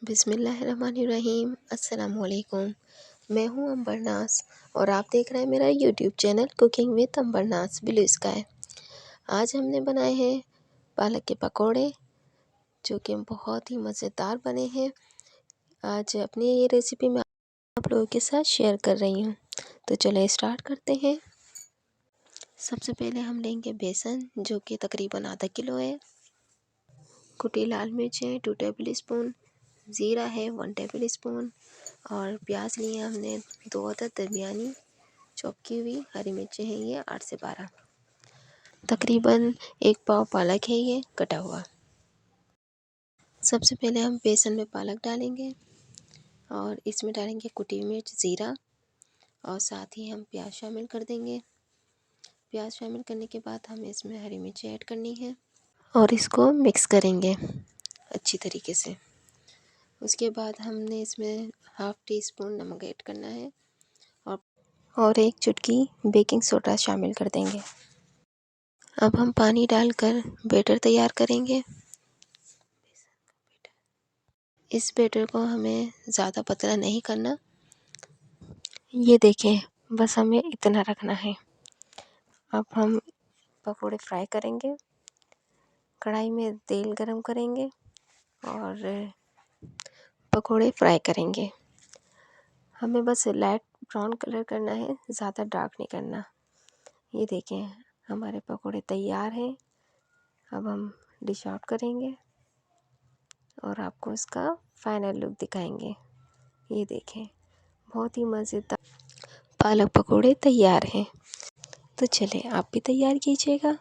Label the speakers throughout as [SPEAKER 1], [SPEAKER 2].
[SPEAKER 1] बिस्मिल्लाहिर्रहमानिर्रहीम। अस्सलामुअलैकुम। मैं हूं अंबरनाज और आप देख रहे हैं मेरा YouTube channel cooking with Ambarnaz blue sky. आज हमने बनाए हैं पालक के पकोड़े जो कि बहुत ही मज़ेदार बने हैं। आज अपनी ये रेसिपी मैं आप लोगों के साथ शेयर कर रही हूं। तो चलो स्टार्ट करते हैं। सबसे पहले हम लेंगे बेसन जो कि तकरीबन आधा किलो है। कुटी लाल मिर्च है 2 टेबल स्पून, ज़ीरा है 1 टेबल स्पून और प्याज लिए हमने 2 अदद दरमियानी चॉप की हुई। हरी मिर्चें हैं ये 8 से 12। तकरीबन 1 पाव पालक है ये कटा हुआ। सबसे पहले हम बेसन में पालक डालेंगे और इसमें डालेंगे कुटी हुई मिर्च, ज़ीरा और साथ ही हम प्याज शामिल कर देंगे। प्याज शामिल करने के बाद हमें इसमें हरी मिर्ची ऐड करनी है और इसको मिक्स करेंगे अच्छी तरीके से। उसके बाद हमने इसमें हाफ़ टी स्पून नमक ऐड करना है और 1 चुटकी बेकिंग सोडा शामिल कर देंगे। अब हम पानी डालकर बैटर तैयार करेंगे। इस बैटर को हमें ज़्यादा पतला नहीं करना, ये देखें बस हमें इतना रखना है। अब हम पकोड़े फ्राई करेंगे। कढ़ाई में तेल गरम करेंगे और पकोड़े फ्राई करेंगे। हमें बस लाइट ब्राउन कलर करना है, ज़्यादा डार्क नहीं करना। ये देखें हमारे पकोड़े तैयार हैं। अब हम डिश आउट करेंगे और आपको इसका फाइनल लुक दिखाएंगे। ये देखें बहुत ही मज़ेदार पालक पकोड़े तैयार हैं। तो चलिए आप भी तैयार कीजिएगा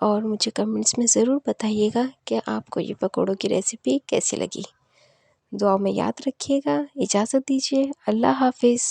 [SPEAKER 1] और मुझे कमेंट्स में ज़रूर बताइएगा कि आपको ये पकोड़ों की रेसिपी कैसी लगी। दुआ में याद रखिएगा। इजाज़त दीजिए। अल्लाह हाफिज़।